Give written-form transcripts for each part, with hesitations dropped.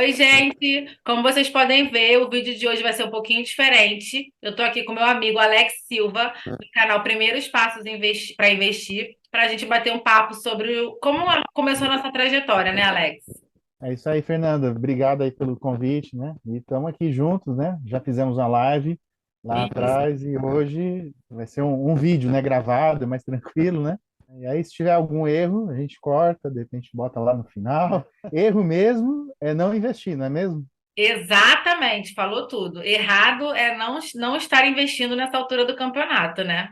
Oi, gente! Como vocês podem ver, o vídeo de hoje vai ser um pouquinho diferente. Eu estou aqui com meu amigo Alex Silva, do canal Primeiros Passos para Investir, para a gente bater um papo sobre como começou a nossa trajetória, né, Alex? É isso aí, Fernanda. Obrigado aí pelo convite, né? E estamos aqui juntos, né? Já fizemos uma live lá Isso. atrás e hoje vai ser um vídeo, né? Gravado, mais tranquilo, né? E aí, se tiver algum erro, a gente corta, de repente bota lá no final. Erro mesmo é não investir, não é mesmo? Exatamente, falou tudo. Errado é não estar investindo nessa altura do campeonato, né?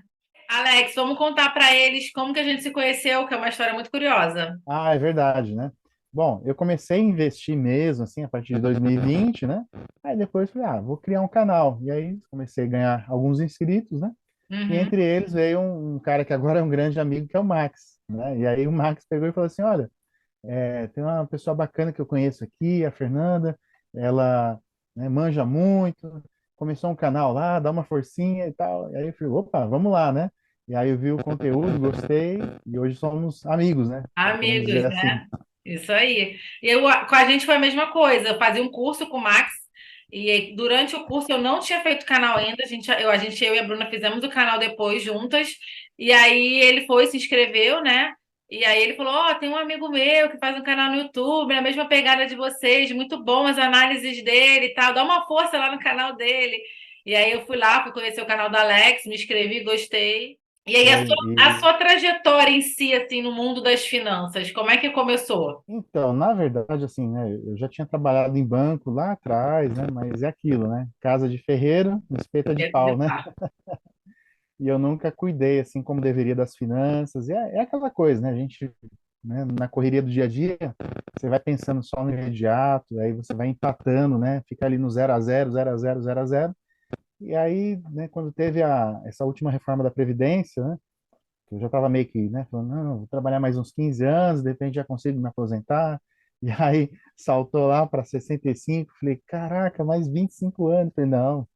Alex, vamos contar para eles como que a gente se conheceu, que é uma história muito curiosa. Ah, é verdade, né? Bom, eu comecei a investir mesmo, assim, a partir de 2020, né? Aí depois falei, vou criar um canal. E aí comecei a ganhar alguns inscritos, né? E Uhum. entre eles veio um cara que agora é um grande amigo, que é o Max, né? E aí o Max pegou e falou assim, olha, tem uma pessoa bacana que eu conheço aqui, a Fernanda, ela, né, manja muito, começou um canal lá, dá uma forcinha e tal. E aí eu falei, opa, vamos lá, né? E aí eu vi o conteúdo, gostei, e hoje somos amigos, né? Podemos Amigos, dizer assim. né? Isso aí. Com a gente foi a mesma coisa. Eu fazia um curso com o Max e durante o curso eu não tinha feito canal ainda. Eu e a Bruna fizemos o canal depois juntas. E aí ele foi, se inscreveu, né? E aí ele falou: Ó, tem um amigo meu que faz um canal no YouTube, na mesma pegada de vocês, muito bom as análises dele e tal. Dá uma força lá no canal dele. E aí eu fui lá, fui conhecer o canal da Alex, me inscrevi, gostei. E aí, É, a sua trajetória em si, assim, no mundo das finanças, como é que começou? então, na verdade, assim, né, eu já tinha trabalhado em banco lá atrás, né, mas é aquilo, né, casa de ferreiro, espeta de De pau, né, fato. e eu nunca cuidei, assim, como deveria das finanças, e é aquela coisa, né, a gente, né, na correria do dia a dia, você vai pensando só no imediato, aí você vai empatando, né, fica ali no 0 a 0, 0 a 0, 0 a 0, e aí, né, quando teve essa última reforma da Previdência, né, eu já estava meio que, né, falando, não, vou trabalhar mais uns 15 anos, de repente já consigo me aposentar. E aí saltou lá para 65, falei, caraca, mais 25 anos. Falei, não,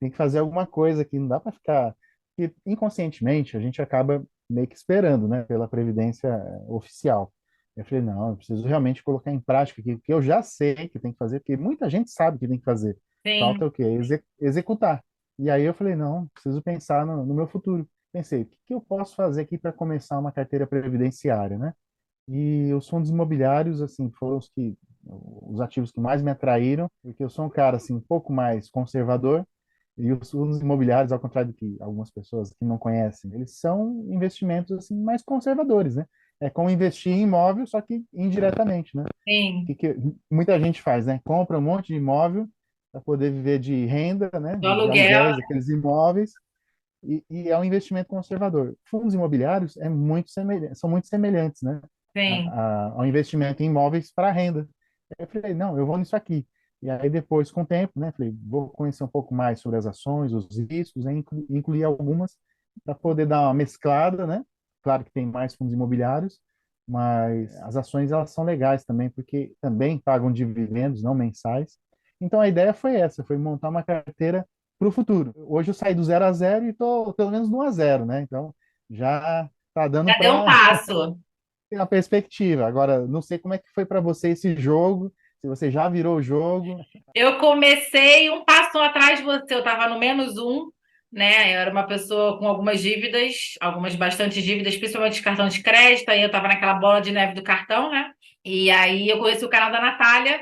tem que fazer alguma coisa aqui, não dá para ficar. Porque inconscientemente a gente acaba meio que esperando, né, pela previdência oficial. Eu falei, não, eu preciso realmente colocar em prática aqui, porque eu já sei que tem que fazer, porque muita gente sabe que tem que fazer. Falta Sim. o quê? Executar. E aí eu falei, não, preciso pensar no meu futuro. Pensei, o que que eu posso fazer aqui para começar uma carteira previdenciária, né? E os fundos imobiliários, assim, foram os ativos que mais me atraíram, porque eu sou um cara, assim, um pouco mais conservador, e os fundos imobiliários, ao contrário do que algumas pessoas que não conhecem, eles são investimentos, assim, mais conservadores, né? É como investir em imóvel, só que indiretamente, né? Sim. Que muita gente faz, né? Compra um monte de imóvel para poder viver de renda, né? Do De aluguel, aluguéis, daqueles imóveis, e é um investimento conservador. Fundos imobiliários são muito semelhantes, né, sim. ao investimento em imóveis para renda. Eu falei, não, eu vou nisso aqui. E aí depois, com o tempo, né, falei, vou conhecer um pouco mais sobre as ações, os riscos, né, incluir algumas para poder dar uma mesclada, né? Claro que tem mais fundos imobiliários, mas as ações elas são legais também, porque também pagam dividendos, não mensais. Então a ideia foi essa, foi montar uma carteira para o futuro. Hoje eu saí do 0 a 0 e estou pelo menos no 1 a 0, né? Então já está dando já deu um para passo. ter uma perspectiva. Agora, não sei como é que foi para você esse jogo, se você já virou o jogo. Eu comecei um passo atrás de você, eu estava no menos um, né? Eu era uma pessoa com algumas dívidas, algumas bastante dívidas, principalmente de cartão de crédito, aí eu estava naquela bola de neve do cartão, né? E aí eu conheci o canal da Natália.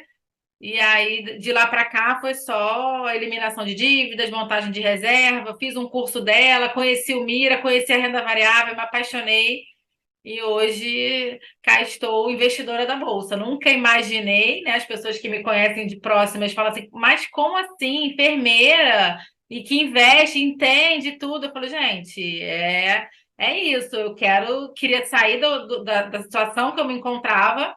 E aí, de lá para cá, foi só eliminação de dívidas, montagem de reserva. Fiz um curso dela, conheci o Mira, conheci a renda variável, me apaixonei. E hoje cá estou investidora da Bolsa. Nunca imaginei, né? As pessoas que me conhecem de próximas falam assim, mas como assim, enfermeira? E que investe, entende tudo. Eu falo, gente, é isso. Queria sair da situação que eu me encontrava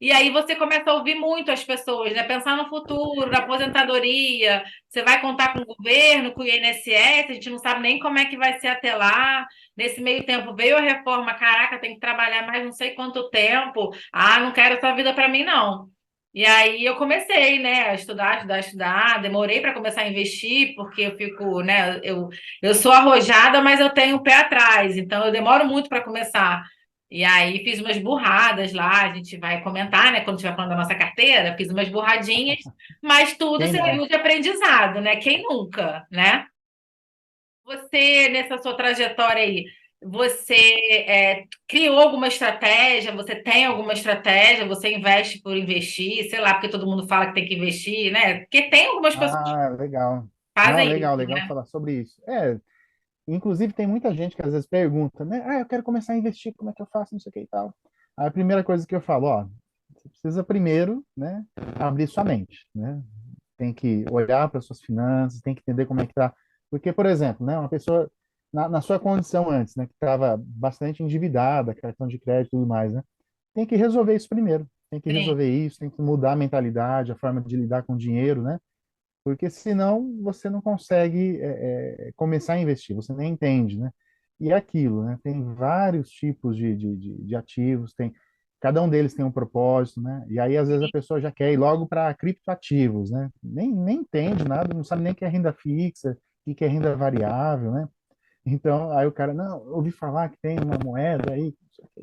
e aí você começa a ouvir muito as pessoas, né? Pensar no futuro, na aposentadoria. Você vai contar com o governo, com o INSS, a gente não sabe nem como é que vai ser até lá. Nesse meio tempo veio a reforma, caraca, tem que trabalhar mais não sei quanto tempo. Ah, não quero essa vida para mim, não. E aí eu comecei, né, a estudar, estudar, estudar. Demorei para começar a investir, porque eu fico, né, eu sou arrojada, mas eu tenho o pé atrás, então eu demoro muito para começar. E aí fiz umas burradas lá, a gente vai comentar, né, quando estiver falando da nossa carteira, fiz umas burradinhas, mas tudo Quem não? serviu de aprendizado, né? Quem nunca, né? Você, nessa sua trajetória aí, você criou alguma estratégia? Você tem alguma estratégia? Você investe por investir? Sei lá, porque todo mundo fala que tem que investir, né? Porque tem algumas pessoas que Ah, legal. Não, fazem legal, isso, legal né? falar sobre isso. Inclusive tem muita gente que às vezes pergunta, né? Ah, eu quero começar a investir, como é que eu faço, não sei o que e tal. Aí a primeira coisa que eu falo, ó, você precisa primeiro, né, abrir sua mente, né? Tem que olhar para suas finanças, tem que entender como é que tá. Porque, por exemplo, né, uma pessoa na sua condição antes, né, que estava bastante endividada, cartão de crédito e tudo mais, né? Tem que resolver isso primeiro. Tem que Sim, resolver isso, tem que mudar a mentalidade, a forma de lidar com o dinheiro, né? Porque senão você não consegue começar a investir, você nem entende, né? E é aquilo, né? Tem vários tipos de ativos, cada um deles tem um propósito, né? E aí às vezes a pessoa já quer ir logo para criptoativos, né? Nem entende nada, não sabe nem o que é renda fixa, o que é renda variável, né? Então, aí o cara, não, eu ouvi falar que tem uma moeda aí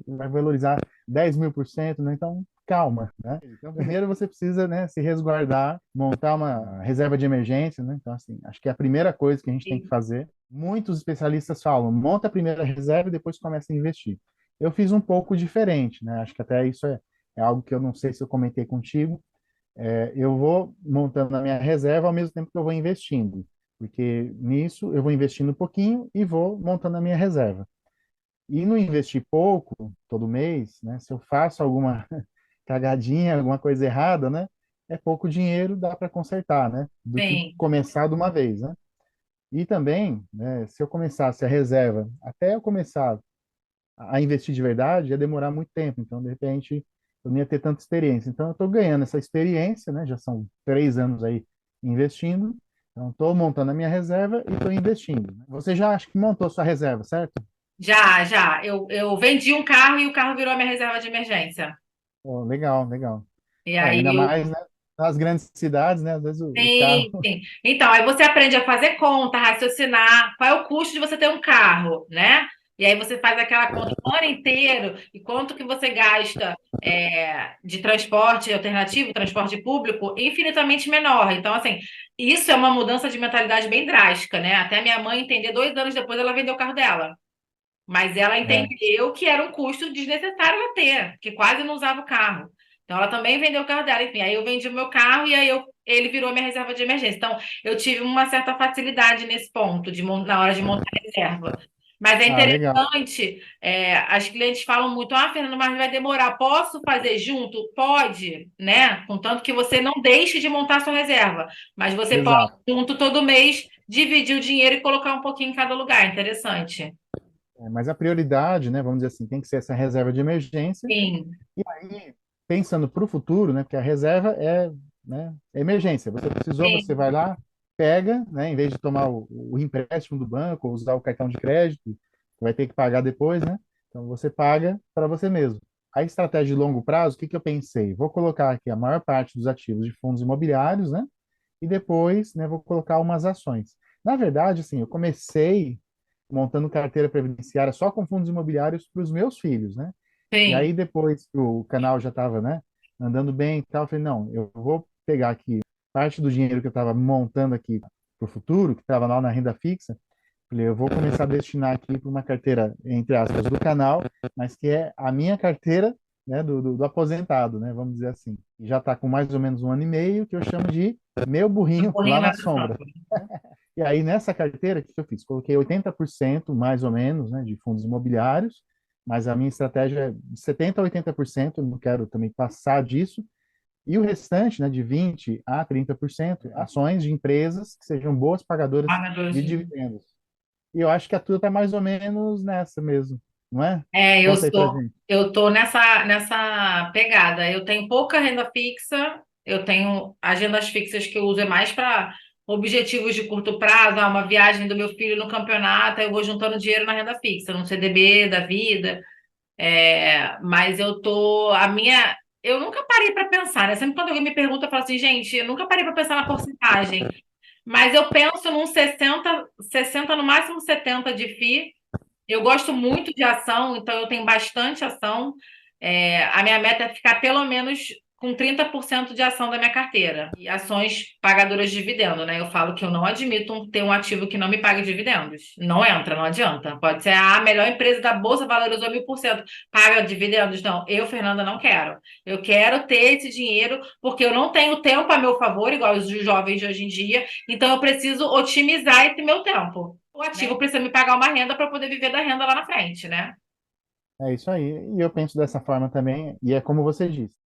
que vai valorizar 10.000%, né? Então, calma, né? Então, primeiro você precisa, né, se resguardar, montar uma reserva de emergência, né? Então, assim, acho que é a primeira coisa que a gente tem que sim. fazer. Muitos especialistas falam, monta a primeira reserva e depois começa a investir. Eu fiz um pouco diferente, né? Acho que até isso é algo que eu não sei se eu comentei contigo, eu vou montando a minha reserva ao mesmo tempo que eu vou investindo, porque nisso eu vou investindo um pouquinho e vou montando a minha reserva. E no investir pouco todo mês, né, se eu faço alguma cagadinha, alguma coisa errada, né, é pouco dinheiro, dá para consertar, né, do que Sim. começar de uma vez, né? E também, né, se eu começasse a reserva, até eu começar a investir de verdade, ia demorar muito tempo. Então, de repente, eu não ia ter tanta experiência. Então, eu estou ganhando essa experiência, né? Já são 3 anos aí investindo. Então, estou montando a minha reserva e estou investindo. Você já acha que montou sua reserva, certo? Já, já. Eu vendi um carro e o carro virou a minha reserva de emergência. Pô, legal, legal. E Ainda aí eu. mais, né, nas grandes cidades, né? Às vezes o carro. Sim, sim. Então, aí você aprende a fazer conta, raciocinar, qual é o custo de você ter um carro, né? E aí você faz aquela conta o ano inteiro e quanto que você gasta de transporte alternativo, transporte público, infinitamente menor. Então, assim, isso é uma mudança de mentalidade bem drástica, né? Até minha mãe entender 2 anos depois, ela vendeu o carro dela. Mas ela É. entendeu que era um custo desnecessário ela ter, que quase não usava o carro. Então ela também vendeu o carro dela, enfim. Aí eu vendi o meu carro e ele virou minha reserva de emergência. Então eu tive uma certa facilidade nesse ponto, na hora de montar a reserva. Mas é Ah, legal. interessante, as clientes falam muito, Fernanda, mas vai demorar. Posso fazer junto? Pode, né? Contanto que você não deixe de montar a sua reserva. Mas você pode, Exato. junto todo mês, dividir o dinheiro e colocar um pouquinho em cada lugar. Interessante. Mas a prioridade, né, vamos dizer assim, tem que ser essa reserva de emergência. Sim. E aí, pensando para o futuro, né, porque a reserva né, é emergência. Você precisou, você Sim, vai lá, pega, né, em vez de tomar o empréstimo do banco ou usar o cartão de crédito, que vai ter que pagar depois, né? Então você paga para você mesmo. A estratégia de longo prazo, o que que eu pensei? Vou colocar aqui a maior parte dos ativos de fundos imobiliários, né? E depois, né, vou colocar umas ações. Na verdade, assim, eu comecei montando carteira previdenciária só com fundos imobiliários para os meus filhos, né? E aí, sim. depois que o canal já estava, né, andando bem e tal, eu falei, não, eu vou pegar aqui parte do dinheiro que eu estava montando aqui para o futuro, que estava lá na renda fixa, falei, eu vou começar a destinar aqui para uma carteira, entre aspas, do canal, mas que é a minha carteira, né, do aposentado, né, vamos dizer assim. E já está com mais ou menos 1 ano e meio, que eu chamo de meu Um burrinho lá pouquinho na mais ação. sombra. E aí, nessa carteira, o que eu fiz? Coloquei 80% mais ou menos, né, de fundos imobiliários, mas a minha estratégia é de 70% a 80%, eu não quero também passar disso, e o restante, né, de 20% a 30%, ações de empresas que sejam boas pagadoras Pagadores de de- dividendos. E eu acho que a tua está mais ou menos nessa mesmo, não é? É, Conta aí pra gente. eu tô nessa pegada. Eu tenho pouca renda fixa, eu tenho agendas fixas que eu uso é mais para objetivos de curto prazo, uma viagem do meu filho no campeonato, aí eu vou juntando dinheiro na renda fixa, no CDB da vida. Mas eu nunca parei para pensar, né? Sempre quando alguém me pergunta, eu falo assim, gente, eu nunca parei para pensar na porcentagem. Mas eu penso num 60 no máximo 70 de FI Eu gosto muito de ação, então eu tenho bastante ação. A minha meta é ficar pelo menos com 30% de ação da minha carteira. E ações pagadoras de dividendo, né? Eu falo que eu não admito ter um ativo que não me pague dividendos. Não entra, não adianta. Pode ser a melhor empresa da Bolsa, valorizou 1000%. Paga dividendos? Não. Eu, Fernanda, não quero. Eu quero ter esse dinheiro porque eu não tenho tempo a meu favor, igual os jovens de hoje em dia. Então eu preciso otimizar esse meu tempo. O ativo precisa me pagar uma renda para poder viver da renda lá na frente, né? É isso aí. E eu penso dessa forma também, e é como você disse.